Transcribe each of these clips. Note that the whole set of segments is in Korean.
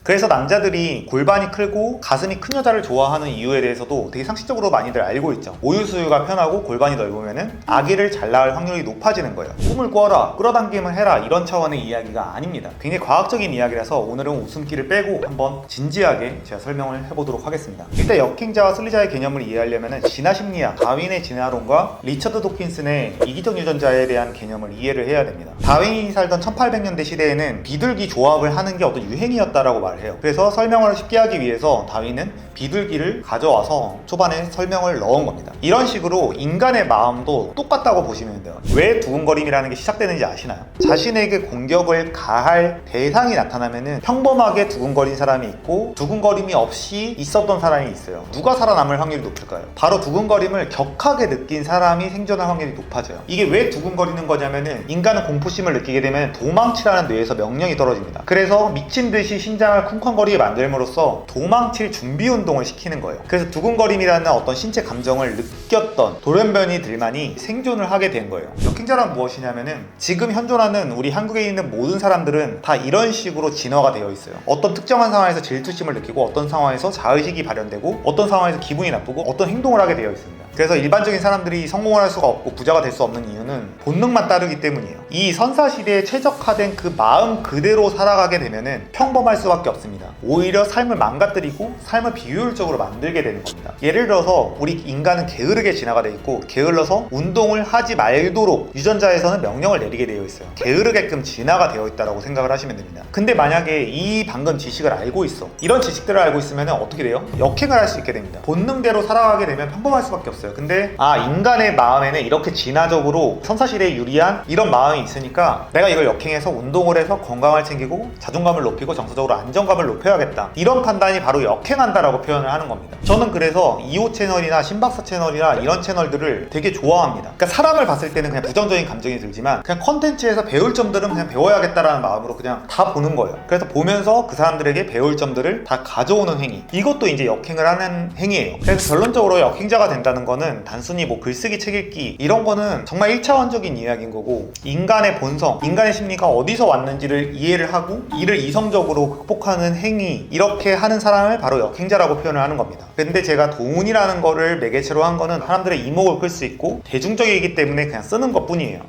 그래서 남자들이 골반이 크고 가슴이 큰 여자를 좋아하는 이유에 대해서도 되게 상식적으로 많이들 알고 있죠. 모유 수유가 편하고 골반이 넓으면 아기를 잘 낳을 확률이 높아지는 거예요. 꿈을 꾸어라, 끌어당김을 해라, 이런 차원의 이야기가 아닙니다. 굉장히 과학적인 이야기라서 오늘은 웃음기를 빼고 한번 진지하게 제가 설명을 해보도록 하겠습니다. 일단 역행자와 순리자의 개념을 이해하려면 진화심리학, 다윈의 진화론과 리처드 도킨슨의 이기적 유전자에 대한 개념을 이해를 해야 됩니다. 다윈이 살던 1800년대 시대에는 비둘기 조합을 하는 게 어떤 유행이었다라고 말해요. 그래서 설명을 쉽게 하기 위해서 다윈은 비둘기를 가져와서 초반에 설명을 넣은 겁니다. 이런 식으로 인간의 마음도 똑같다고 보시면 돼요. 왜 두근거림이라는 게 시작되는지 아시나요? 자신에게 공격을 가할 대상이 나타나면은 평범하게 두근거린 사람이 있고 두근거림이 없이 있었던 사람이 있어요. 누가 살아남을 확률이 높을까요? 바로 두근거림을 격하게 느낀 사람이 생존할 확률이 높아져요. 이게 왜 두근거리는 거냐면은 인간은 공포심을 느끼게 되면 도망치라는 뇌에서 명령이 떨어집니다. 그래서 미친 듯이 심장을 쿵쾅거리게 만들므로써 도망칠 준비 운동을 시키는 거예요. 그래서 두근거림이라는 어떤 신체 감정을 느꼈던 돌연변이들만이 생존을 하게 된 거예요. 역행자란 무엇이냐면은 지금 현존하는 우리 한국에 있는 모든 사람들은 다 이런 식으로 진화가 되어 있어요. 어떤 특정한 상황에서 질투심을 느끼고 어떤 상황에서 자의식이 발현되고 어떤 상황에서 기분이 나쁘고 어떤 행동을 하게 되어 있습니다. 그래서 일반적인 사람들이 성공을 할 수가 없고 부자가 될 수 없는 이유는 본능만 따르기 때문이에요. 이 선사시대에 최적화된 그 마음 그대로 살아가게 되면은 평범할 수밖에 없습니다. 오히려 삶을 망가뜨리고 삶을 비효율적으로 만들게 되는 겁니다. 예를 들어서 우리 인간은 게으르게 진화가 되어 있고 게을러서 운동을 하지 말도록 유전자에서는 명령을 내리게 되어 있어요. 게으르게끔 진화가 되어 있다고 생각을 하시면 됩니다. 근데 만약에 이 방금 지식을 알고 있어, 이런 지식들을 알고 있으면 어떻게 돼요? 역행을 할 수 있게 됩니다. 본능대로 살아가게 되면 평범할 수밖에 없어요. 근데 인간의 마음에는 이렇게 진화적으로 선사시대에 유리한 이런 마음이 있으니까 내가 이걸 역행해서 운동을 해서 건강을 챙기고 자존감을 높이고 정서적으로 안정감을 높여야겠다, 이런 판단이 바로 역행한다라고 표현을 하는 겁니다. 저는 그래서 2호 채널이나 신박사 채널이나 이런 채널들을 되게 좋아합니다. 그러니까 사람을 봤을 때는 그냥 부정적인 감정이 들지만 그냥 컨텐츠에서 배울 점들은 그냥 배워야겠다라는 마음으로 그냥 다 보는 거예요. 그래서 보면서 그 사람들에게 배울 점들을 다 가져오는 행위, 이것도 이제 역행을 하는 행위예요. 그래서 결론적으로 역행자가 된다는 거는 단순히 뭐 글쓰기, 책 읽기 이런 거는 정말 1차원적인 이야기인 거고, 인간의 본성, 인간의 심리가 어디서 왔는지를 이해를 하고 이를 이성적으로 극복하는 행위, 이렇게 하는 사람을 바로 역행자라고 표현을 하는 겁니다. 근데 제가 돈이라는 거를 매개체로 한 거는 사람들의 이목을 끌 수 있고 대중적이기 때문에 그냥 쓰는 것 뿐이에요.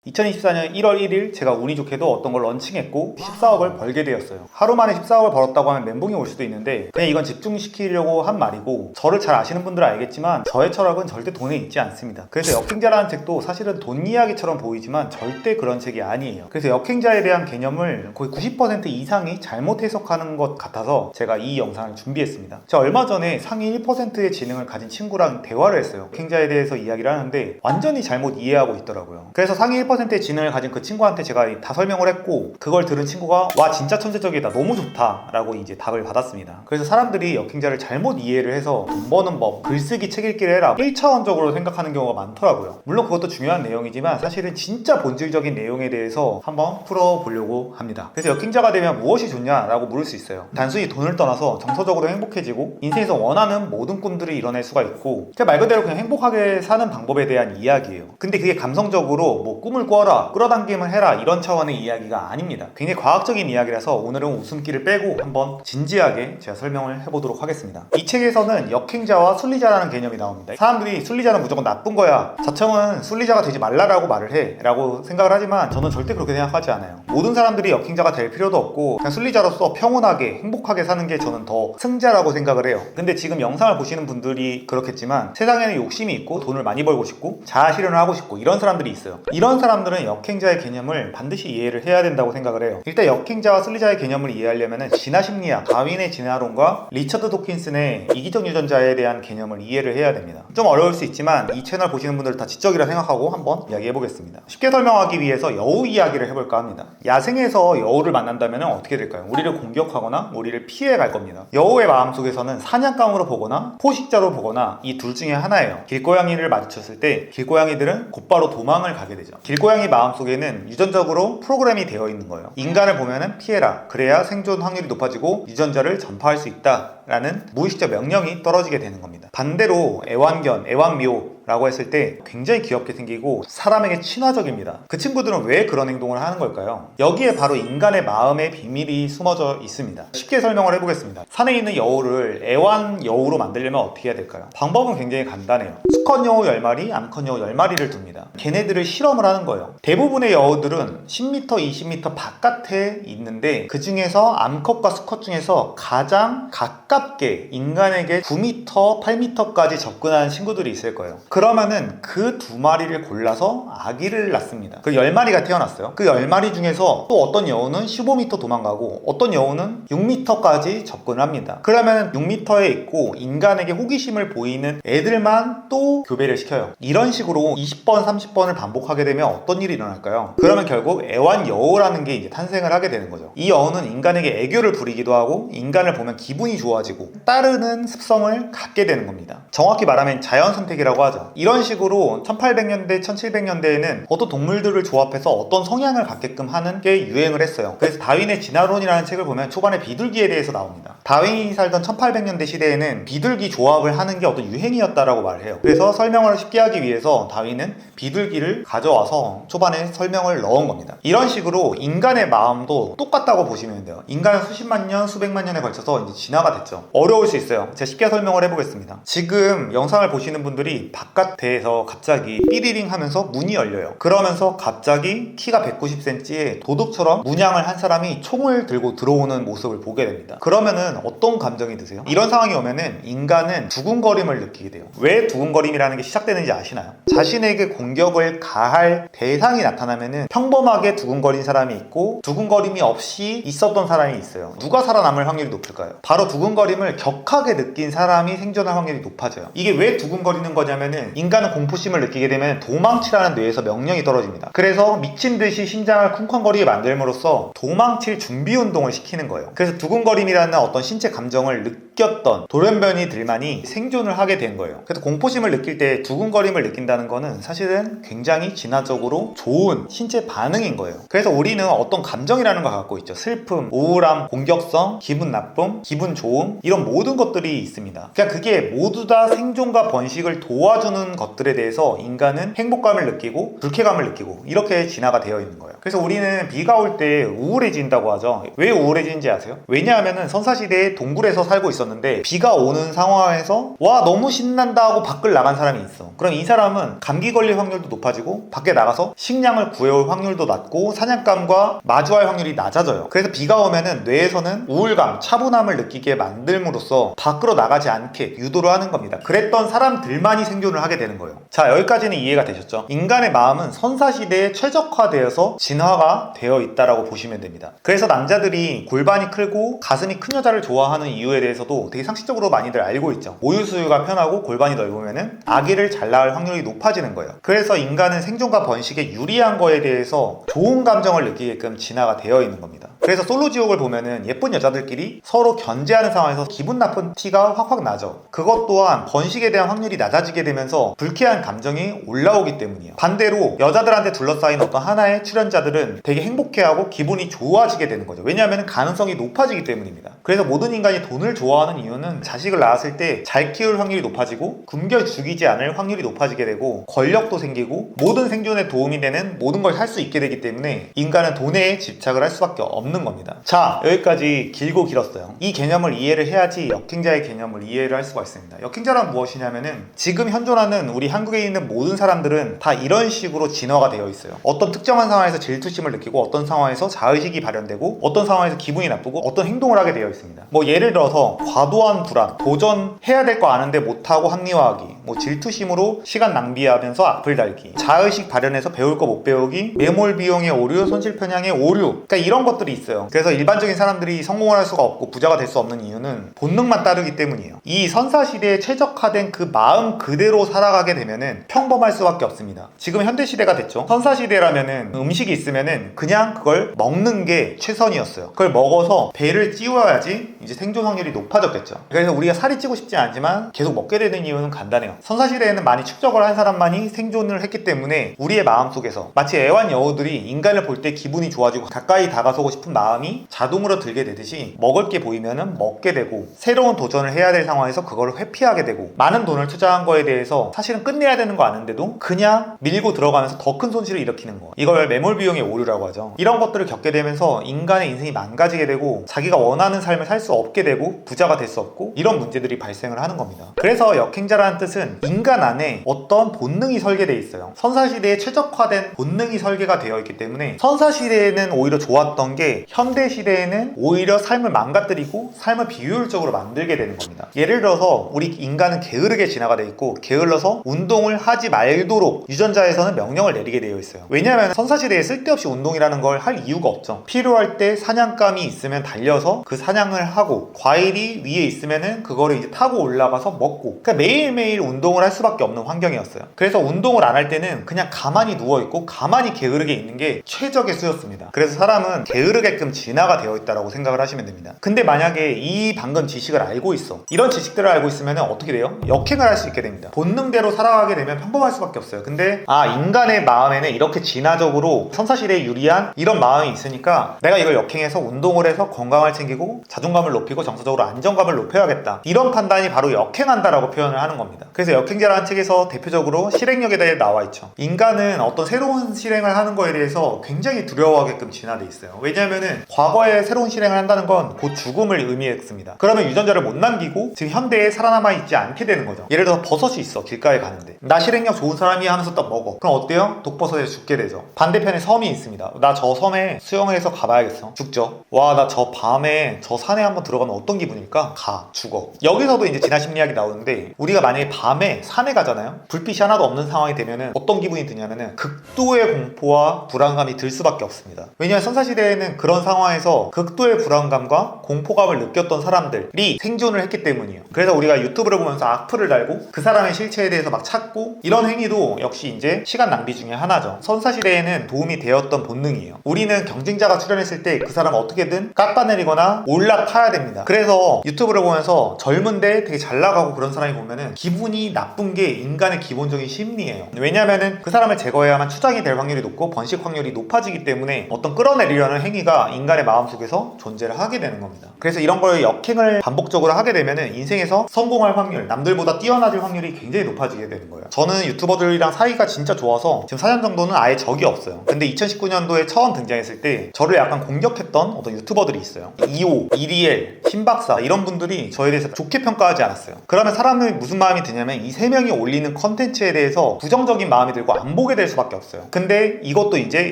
2024년 1월 1일 제가 운이 좋게도 어떤 걸 런칭했고 14억을 벌게 되었어요. 하루 만에 14억을 벌었다고 하면 멘붕이 올 수도 있는데 그냥 이건 집중시키려고 한 말이고, 저를 잘 아시는 분들은 알겠지만 저의 철학은 절대 돈에 있지 않습니다. 그래서 역행자라는 책도 사실은 돈 이야기처럼 보이지만 절대 그런 책이 아니에요. 그래서 역행자에 대한 개념을 거의 90% 이상이 잘못 해석하는 것 같아서 제가 이 영상을 준비했습니다. 제가 얼마 전에 상위 1%의 지능을 가진 친구랑 대화를 했어요. 역행자에 대해서 이야기를 하는데 완전히 잘못 이해하고 있더라고요. 그래서 상위 1%의 지능을 가진 그 친구한테 제가 다 설명을 했고, 그걸 들은 친구가 와 진짜 천재적이다, 너무 좋다 라고 이제 답을 받았습니다. 그래서 사람들이 역행자를 잘못 이해를 해서 돈 버는 법, 글쓰기, 책 읽기를 해라 1차원적으로 생각하는 경우가 많더라고요. 물론 그것도 중요한 내용이지만 사실은 진짜 본질적인 내용에 대해서 한번 풀어보려고 합니다. 그래서 역행자가 되면 무엇이 좋냐라고 물을 수 있어요. 단순히 돈을 떠나서 정서적으로 행복해지고 인생에서 원하는 모든 꿈들이 이뤄낼 수가 있고, 말 그대로 그냥 행복하게 사는 방법에 대한 이야기예요. 근데 그게 감성적으로 뭐 꿈을 꾸어라, 끌어당김을 해라 이런 차원의 이야기가 아닙니다. 굉장히 과학적인 이야기라서 오늘은 웃음기를 빼고 한번 진지하게 제가 설명을 해보도록 하겠습니다. 이 책에서는 역행자와 순리자라는 개념이 나옵니다. 사람들이 순리자는 무조건 나쁜 거야, 자청은 순리자가 되지 말라라고 말을 해 라고 생각을 하지만 저는 절대 그렇게 생각하지 않아요. 모든 사람들이 역행자가 될 필요도 없고 그냥 순리자로서 평온하게 행복하게 사는 게 저는 더 승자라고 생각을 해요. 근데 지금 영상을 보시는 분들이 그렇겠지만 세상에는 욕심이 있고 돈을 많이 벌고 싶고 자아실현을 하고 싶고 이런 사람들이 있어요. 이런 사람들은 역행자의 개념을 반드시 이해를 해야 된다고 생각을 해요. 일단 역행자와 순리자의 개념을 이해하려면 진화심리학, 다윈의 진화론과 리처드 도킨슨의 이기적 유전자에 대한 개념을 이해를 해야 됩니다. 좀 어려울 수 있지만 이 채널 보시는 분들 다 지적이라 생각하고 한번 이야기해보겠습니다. 쉽게 설명하기 위해서 여우 이야기를 해볼까 합니다. 야생에서 여우를 만난다면 어떻게 될까요? 우리를 공격하거나 우리를 피해갈 겁니다. 여우의 마음속에서는 사냥감으로 보거나 포식자로 보거나 이 둘 중에 하나예요. 길고양이를 마주쳤을 때 길고양이들은 곧바로 도망을 가게 되죠. 길고양이 개고양이 마음속에는 유전적으로 프로그램이 되어 있는 거예요. 인간을 보면은 피해라. 그래야 생존 확률이 높아지고 유전자를 전파할 수 있다 라는 무의식적 명령이 떨어지게 되는 겁니다. 반대로 애완견, 애완미호 라고 했을 때 굉장히 귀엽게 생기고 사람에게 친화적입니다. 그 친구들은 왜 그런 행동을 하는 걸까요? 여기에 바로 인간의 마음의 비밀이 숨어져 있습니다. 쉽게 설명을 해보겠습니다. 산에 있는 여우를 애완 여우로 만들려면 어떻게 해야 될까요? 방법은 굉장히 간단해요. 수컷 여우 10마리, 암컷 여우 10마리를 둡니다. 걔네들을 실험을 하는 거예요. 대부분의 여우들은 10m, 20m 바깥에 있는데 그 중에서 암컷과 수컷 중에서 가장 가깝게 인간에게 9m, 8m까지 접근하는 친구들이 있을 거예요. 그러면은 그 2마리를 골라서 아기를 낳습니다. 그 10마리가 태어났어요. 그 10마리 중에서 또 어떤 여우는 15m 도망가고 어떤 여우는 6m까지 접근을 합니다. 그러면 6m에 있고 인간에게 호기심을 보이는 애들만 또 교배를 시켜요. 이런 식으로 20번, 30번을 반복하게 되면 어떤 일이 일어날까요? 그러면 결국 애완 여우라는 게 이제 탄생을 하게 되는 거죠. 이 여우는 인간에게 애교를 부리기도 하고 인간을 보면 기분이 좋아지고 따르는 습성을 갖게 되는 겁니다. 정확히 말하면 자연 선택이라고 하죠. 이런 식으로 1800년대, 1700년대에는 어떤 동물들을 조합해서 어떤 성향을 갖게끔 하는 게 유행을 했어요. 그래서 다윈의 진화론이라는 책을 보면 초반에 비둘기에 대해서 나옵니다. 다윈이 살던 1800년대 시대에는 비둘기 조합을 하는 게 어떤 유행이었다라고 말을 해요. 그래서 설명을 쉽게 하기 위해서 다윈은 비둘기를 가져와서 초반에 설명을 넣은 겁니다. 이런 식으로 인간의 마음도 똑같다고 보시면 돼요. 인간은 수십만 년, 수백만 년에 걸쳐서 이제 진화가 됐죠. 어려울 수 있어요. 제가 쉽게 설명을 해보겠습니다. 지금 영상을 보시는 분들이 바깥에서 갑자기 삐리링 하면서 문이 열려요. 그러면서 갑자기 키가 190cm에 도둑처럼 문양을 한 사람이 총을 들고 들어오는 모습을 보게 됩니다. 그러면은 어떤 감정이 드세요? 이런 상황이 오면은 인간은 두근거림을 느끼게 돼요. 왜 두근거림이라는 게 시작되는지 아시나요? 자신에게 공격을 가할 대상이 나타나면은 평범하게 두근거린 사람이 있고 두근거림이 없이 있었던 사람이 있어요. 누가 살아남을 확률이 높을까요? 바로 두근거림을 격하게 느낀 사람이 생존할 확률이 높아져요. 이게 왜 두근거리는 거냐면은 인간은 공포심을 느끼게 되면 도망치라는 뇌에서 명령이 떨어집니다. 그래서 미친 듯이 심장을 쿵쾅거리게 만들므로써 도망칠 준비 운동을 시키는 거예요. 그래서 두근거림이라는 어떤 신체 감정을 느꼈던 돌연변이들만이 생존을 하게 된 거예요. 그래서 공포심을 느낄 때 두근거림을 느낀다는 거는 사실은 굉장히 진화적으로 좋은 신체 반응인 거예요. 그래서 우리는 어떤 감정이라는 걸 갖고 있죠. 슬픔, 우울함, 공격성, 기분 나쁨, 기분 좋음 이런 모든 것들이 있습니다. 그러니까 그게 모두 다 생존과 번식을 도와주는 것들에 대해서 인간은 행복감을 느끼고 불쾌감을 느끼고 이렇게 진화가 되어 있는 거예요. 그래서 우리는 비가 올 때 우울해진다고 하죠. 왜 우울해지는지 아세요? 왜냐하면 선사시대에 동굴에서 살고 있었는데 비가 오는 상황에서 와 너무 신난다 하고 밖을 나간 사람이 있어. 그럼 이 사람은 감기 걸릴 확률도 높아지고 밖에 나가서 식량을 구해올 확률도 낮고 사냥감과 마주할 확률이 낮아져요. 그래서 비가 오면은 뇌에서는 우울감, 차분함을 느끼게 만들므로써 밖으로 나가지 않게 유도를 하는 겁니다. 그랬던 사람들만이 생존을 하게 되는 거예요. 자, 여기까지는 이해가 되셨죠? 인간의 마음은 선사시대에 최적화되어서 진화가 되어 있다라고 보시면 됩니다. 그래서 남자들이 골반이 크고 가슴이 큰 여자를 좋아하는 이유에 대해서도 되게 상식적으로 많이들 알고 있죠. 모유 수유가 편하고 골반이 넓으면은 아기를 잘 낳을 확률이 높아지는 거예요. 그래서 인간은 생존과 번식에 유리한 거에 대해서 좋은 감정을 느끼게끔 진화가 되어 있는 겁니다. 그래서 솔로지옥을 보면은 예쁜 여자들끼리 서로 견제하는 상황에서 기분 나쁜 티가 확확 나죠. 그것 또한 번식에 대한 확률이 낮아지게 되면서 불쾌한 감정이 올라오기 때문이에요. 반대로 여자들한테 둘러싸인 어떤 하나의 출연자들은 되게 행복해하고 기분이 좋아지게 되는 거죠. 왜냐하면 가능성이 높아지기 때문입니다. 그래서 모든 인간이 돈을 좋아하는 이유는 자식을 낳았을 때 잘 키울 확률이 높아지고 굶겨 죽이지 않을 확률이 높아지게 되고 권력도 생기고 모든 생존에 도움이 되는 모든 걸 살 수 있게 되기 때문에 인간은 돈에 집착을 할 수밖에 없는 겁니다. 자, 여기까지 길고 길었어요. 이 개념을 이해를 해야지 역행자의 개념을 이해를 할 수가 있습니다. 역행자란 무엇이냐면은 지금 현존하는 우리 한국에 있는 모든 사람들은 다 이런 식으로 진화가 되어 있어요. 어떤 특정한 상황에서 질투심을 느끼고 어떤 상황에서 자의식이 발현되고 어떤 상황에서 기분이 나쁘고 어떤 행동을 하게 되어 있습니다. 뭐 예를 들어서 과도한 불안, 도전해야 될 거 아는데 못하고 합리화하기, 뭐 질투심으로 시간 낭비하면서 악플 달기, 자의식 발현해서 배울 거 못 배우기, 매몰 비용의 오류, 손실 편향의 오류, 그러니까 이런 것들이 있어요. 그래서 일반적인 사람들이 성공을 할 수가 없고 부자가 될 수 없는 이유는 본능만 따르기 때문이에요. 이 선사시대에 최적화된 그 마음 그대로 살아가게 되면은 평범할 수밖에 없습니다. 지금 현대시대가 됐죠. 선사시대라면은 음식이 있으면은 그냥 그걸 먹는 게 최선이었어요. 그걸 먹어서 배를 찌워야지 이제 생존 확률이 높아지는 높아졌겠죠. 그래서 우리가 살이 찌고 싶지 않지만 계속 먹게 되는 이유는 간단해요. 선사시대에는 많이 축적을 한 사람만이 생존을 했기 때문에 우리의 마음속에서 마치 애완여우들이 인간을 볼 때 기분이 좋아지고 가까이 다가서고 싶은 마음이 자동으로 들게 되듯이 먹을 게 보이면은 먹게 되고 새로운 도전을 해야 될 상황에서 그걸 회피하게 되고 많은 돈을 투자한 거에 대해서 사실은 끝내야 되는 거 아는데도 그냥 밀고 들어가면서 더 큰 손실을 일으키는 거, 이걸 매몰 비용의 오류라고 하죠. 이런 것들을 겪게 되면서 인간의 인생이 망가지게 되고 자기가 원하는 삶을 살 수 없게 되고 부자가 될 수 없고 이런 문제들이 발생을 하는 겁니다. 그래서 역행자라는 뜻은 인간 안에 어떤 본능이 설계되어 있어요. 선사시대에 최적화된 본능이 설계가 되어 있기 때문에 선사시대에는 오히려 좋았던 게 현대시대에는 오히려 삶을 망가뜨리고 삶을 비효율적으로 만들게 되는 겁니다. 예를 들어서 우리 인간은 게으르게 진화가 되어 있고 게을러서 운동을 하지 말도록 유전자에서는 명령을 내리게 되어 있어요. 왜냐하면 선사시대에 쓸데없이 운동이라는 걸 할 이유가 없죠. 필요할 때 사냥감이 있으면 달려서 그 사냥을 하고 과일이 위에 있으면은 그거를 이제 타고 올라가서 먹고, 그러니까 매일매일 운동을 할 수밖에 없는 환경이었어요. 그래서 운동을 안 할 때는 그냥 가만히 누워있고 가만히 게으르게 있는 게 최적의 수였습니다. 그래서 사람은 게으르게끔 진화가 되어 있다고 생각을 하시면 됩니다. 근데 만약에 이 방금 지식을 알고 있어, 이런 지식들을 알고 있으면 어떻게 돼요? 역행을 할 수 있게 됩니다. 본능대로 살아가게 되면 평범할 수밖에 없어요. 근데 인간의 마음에는 이렇게 진화적으로 선사시대에 유리한 이런 마음이 있으니까 내가 이걸 역행해서 운동을 해서 건강을 챙기고 자존감을 높이고 정서적으로 안정감을 높여야겠다, 이런 판단이 바로 역행한다라고 표현을 하는 겁니다. 그래서 역행자라는 책에서 대표적으로 실행력에 대해 나와 있죠. 인간은 어떤 새로운 실행을 하는 거에 대해서 굉장히 두려워하게끔 진화돼 있어요. 왜냐하면은 과거에 새로운 실행을 한다는 건 곧 죽음을 의미했습니다. 그러면 유전자를 못 남기고 지금 현대에 살아남아 있지 않게 되는 거죠. 예를 들어서 버섯이 있어. 길가에 가는데 나 실행력 좋은 사람이야 하면서 딱 먹어. 그럼 어때요? 독버섯에 죽게 되죠. 반대편에 섬이 있습니다. 나 저 섬에 수영해서 가봐야겠어. 죽죠. 와, 나 저 밤에 저 산에 한번 들어가면 어떤 기분일까? 가. 죽어. 여기서도 이제 진화 심리학이 나오는데, 우리가 만약에 밤에 산에 가잖아요. 불빛이 하나도 없는 상황이 되면은 어떤 기분이 드냐면은 극도의 공포와 불안감이 들 수밖에 없습니다. 왜냐하면 선사시대에는 그런 상황에서 극도의 불안감과 공포감을 느꼈던 사람들이 생존을 했기 때문이에요. 그래서 우리가 유튜브를 보면서 악플을 달고 그 사람의 실체에 대해서 막 찾고, 이런 행위도 역시 이제 시간 낭비 중에 하나죠. 선사시대에는 도움이 되었던 본능이에요. 우리는 경쟁자가 출연했을 때 그 사람을 어떻게든 깎아내리거나 올라타야 됩니다. 그래서 유튜브를 보면서 젊은데 되게 잘 나가고 그런 사람이 보면은 기분이 나쁜 게 인간의 기본적인 심리예요. 왜냐면은 그 사람을 제거해야만 추장이 될 확률이 높고 번식 확률이 높아지기 때문에 어떤 끌어내리려는 행위가 인간의 마음속에서 존재를 하게 되는 겁니다. 그래서 이런 걸 역행을 반복적으로 하게 되면은 인생에서 성공할 확률, 남들보다 뛰어나질 확률이 굉장히 높아지게 되는 거예요. 저는 유튜버들이랑 사이가 진짜 좋아서 지금 4년 정도는 아예 적이 없어요. 근데 2019년도에 처음 등장했을 때 저를 약간 공격했던 어떤 유튜버들이 있어요. 이오, 이리엘, 신박사, 이런 분들이 저에 대해서 좋게 평가하지 않았어요. 그러면 사람은 무슨 마음이 드냐면 이 세 명이 올리는 컨텐츠에 대해서 부정적인 마음이 들고 안 보게 될 수밖에 없어요. 근데 이것도 이제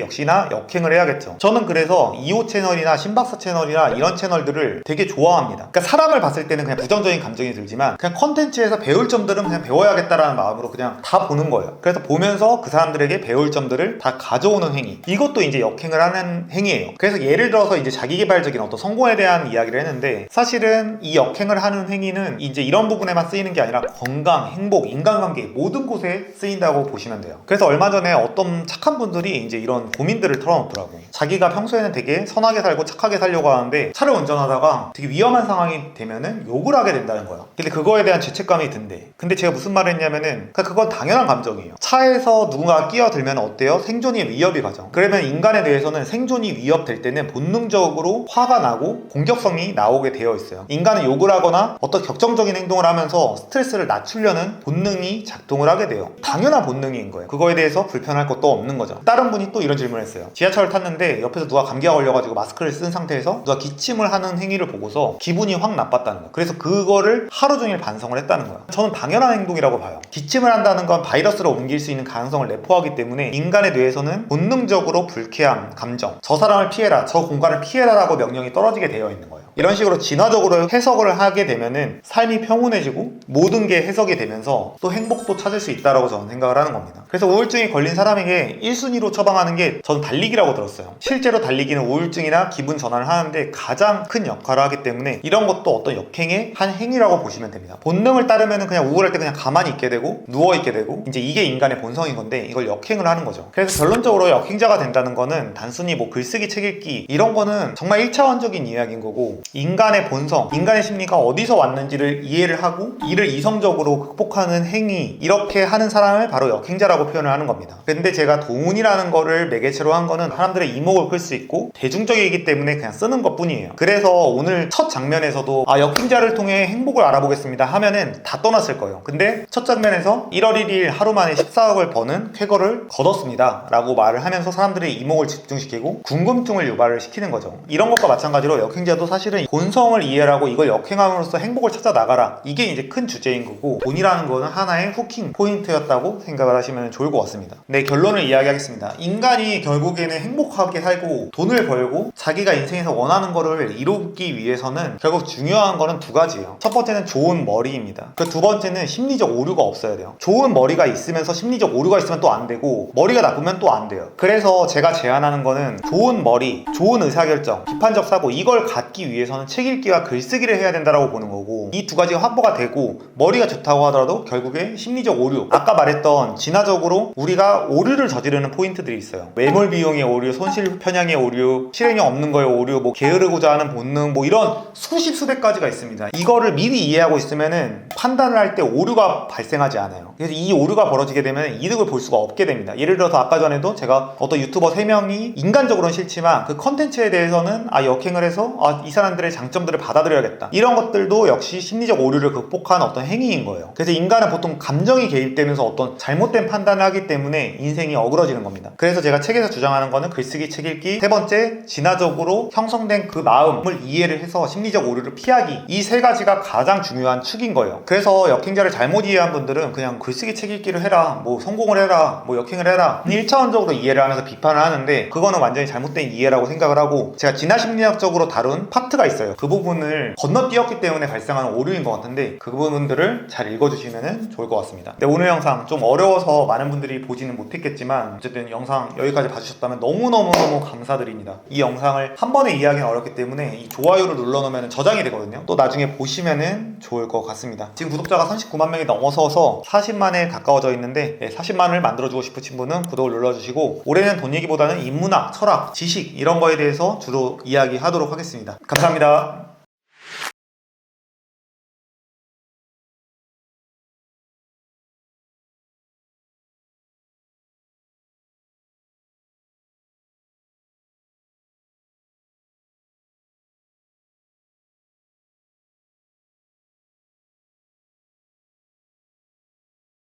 역시나 역행을 해야겠죠. 저는 그래서 이오 채널이나 신박사 채널이나 이런 채널들을 되게 좋아합니다. 그러니까 사람을 봤을 때는 그냥 부정적인 감정이 들지만 그냥 컨텐츠에서 배울 점들은 그냥 배워야겠다라는 마음으로 그냥 다 보는 거예요. 그래서 보면서 그 사람들에게 배울 점들을 다 가져오는 행위, 이것도 이제 역행을 하는 행위예요. 그래서 예를 들어서 이제 자기개발적인 어떤 성공에 대한 이야기를 했는데, 사실은 이 역행을 하는 행위는 이제 이런 부분에만 쓰이는 게 아니라 건강, 행복, 인간관계 모든 곳에 쓰인다고 보시면 돼요. 그래서 얼마 전에 어떤 착한 분들이 이제 이런 고민들을 털어놓더라고. 자기가 평소에는 되게 선하게 살고 착하게 살려고 하는데 차를 운전하다가 되게 위험한 상황이 되면은 욕을 하게 된다는 거야. 근데 그거에 대한 죄책감이 든대. 근데 제가 무슨 말을 했냐면은 그건 당연한 감정이에요. 차에서 누군가가 끼어들면 어때요? 생존이 위협이 가죠. 그러면 인간에 대해서는 생존이 위협될 때는 본능적으로 화가 나고 공격성이 나오게 되어 있어요. 인간은 욕을 하거나 어떤 격정적인 행동을 하면서 스트레스를 낮추려는 본능이 작동을 하게 돼요. 당연한 본능인 거예요. 그거에 대해서 불편할 것도 없는 거죠. 다른 분이 또 이런 질문을 했어요. 지하철을 탔는데 옆에서 누가 감기가 걸려가지고 마스크를 쓴 상태에서 누가 기침을 하는 행위를 보고서 기분이 확 나빴다는 거예요. 그래서 그거를 하루 종일 반성을 했다는 거예요. 저는 당연한 행동이라고 봐요. 기침을 한다는 건 바이러스를 옮길 수 있는 가능성을 내포하기 때문에 인간의 뇌에서는 본능적으로 불쾌함, 감정, 저 사람을 피해라, 저 공간을 피해라 라고 명령이 떨어지게 되어 있는 거예요. 이런 식으로 진화적으로 해석을 하게 되면은 삶이 평온해지고 모든 게 해석이 되면서 또 행복도 찾을 수 있다고 저는 생각을 하는 겁니다. 그래서 우울증이 걸린 사람에게 1순위로 처방하는 게 저는 달리기라고 들었어요. 실제로 달리기는 우울증이나 기분 전환을 하는데 가장 큰 역할을 하기 때문에 이런 것도 어떤 역행의 한 행위라고 보시면 됩니다. 본능을 따르면 그냥 우울할 때 그냥 가만히 있게 되고 누워있게 되고 이제 이게 인간의 본성인 건데 이걸 역행을 하는 거죠. 그래서 결론적으로 역행자가 된다는 거는 단순히 뭐 글쓰기 책 읽기 이런 거는 정말 1차원적인 이야기인 거고, 인간의 본성, 인간의 심리가 어디서 왔는지를 이해를 하고 이를 이성적으로 극복하는 행위, 이렇게 하는 사람을 바로 역행자라고 표현을 하는 겁니다. 근데 제가 돈이라는 거를 매개체로 한 거는 사람들의 이목을 끌 수 있고 대중적이기 때문에 그냥 쓰는 것 뿐이에요. 그래서 오늘 첫 장면에서도 역행자를 통해 행복을 알아보겠습니다 하면은 다 떠났을 거예요. 근데 첫 장면에서 1월 1일 하루 만에 14억을 버는 쾌거를 거뒀습니다 라고 말을 하면서 사람들의 이목을 집중시키고 궁금증을 유발을 시키는 거죠. 이런 것과 마찬가지로 역행자도 사실은 본성을 이해하고 이걸 역행함으로써 행복을 찾아 나가라, 이게 이제 큰 주제인 거고, 돈이라는 거는 하나의 후킹 포인트였다고 생각을 하시면 좋을 것 같습니다. 네, 결론을 이야기하겠습니다. 인간이 결국에는 행복하게 살고 돈을 벌고 자기가 인생에서 원하는 거를 이루기 위해서는 결국 중요한 거는 두 가지예요. 첫 번째는 좋은 머리입니다. 그 두 번째는 심리적 오류가 없어야 돼요. 좋은 머리가 있으면서 심리적 오류가 있으면 또 안 되고, 머리가 나쁘면 또 안 돼요. 그래서 제가 제안하는 거는 좋은 머리, 좋은 의사결정, 비판적 사고, 이걸 갖기 위해서는 책 읽기와 글쓰기를 해야 된다고 보는 거고, 이 두 가지가 확보가 되고 머리가 좋다고 하더라도 결국에 심리적 오류, 아까 말했던 진화적으로 우리가 오류를 저지르는 포인트들이 있어요. 매몰 비용의 오류, 손실 편향의 오류, 실행력 없는 거의 오류, 게으르고자 하는 본능, 이런 수십 가지가 있습니다. 이거를 미리 이해하고 있으면은 판단을 할 때 오류가 발생하지 않아요. 그래서 이 오류가 벌어지게 되면 이득을 볼 수가 없게 됩니다. 예를 들어서 아까 전에도 제가 어떤 유튜버 3명이 인간적으로는 싫지만 그 컨텐츠에 대해서는 역행을 해서 이 사람들의 장점들을 받아들여야겠다, 이런 것들도 역시 심리적 오류를 극복한 어떤 행위인 거예요. 그래서 인간은 보통 감정이 개입되면서 어떤 잘못된 판단을 하기 때문에 인생이 어그러지는 겁니다. 그래서 제가 책에서 주장하는 거는 글쓰기, 책 읽기, 세 번째 진화적으로 형성된 그 마음을 이해를 해서 심리적 오류를 피하기, 이 세 가지가 가장 중요한 축인 거예요. 그래서 역행자를 잘못 이해한 분들은 그냥 글쓰기, 책 읽기를 해라, 성공을 해라, 역행을 해라, 1차원적으로 이해를 하면서 비판을 하는데, 그거는 완전히 잘못된 이해라고 생각을 하고, 제가 진화심리학적으로 다룬 파트가 있어요. 그 부분을 건너뛰었기 때문에 발생하는 오류인 것 같은데, 그 부분들을 잘 읽어주시면 좋을 것 같습니다. 네, 오늘 영상 좀 어려워서 많은 분들이 보지는 못했겠지만 어쨌든 영상 여기까지 봐주셨다면 너무너무 감사드립니다. 이 영상을 한 번에 이해하기는 어렵기 때문에 이 좋아요를 눌러놓으면 저장이 되거든요. 또 나중에 보시면은 좋을 것 같습니다. 지금 구독자가 39만 명이 넘어서서 40만에 가까워져 있는데, 40만을 만들어주고 싶으신 분은 구독을 눌러주시고, 올해는 돈 얘기보다는 인문학, 철학, 지식 이런 거에 대해서 주로 이야기하도록 하겠습니다. 감사합니다.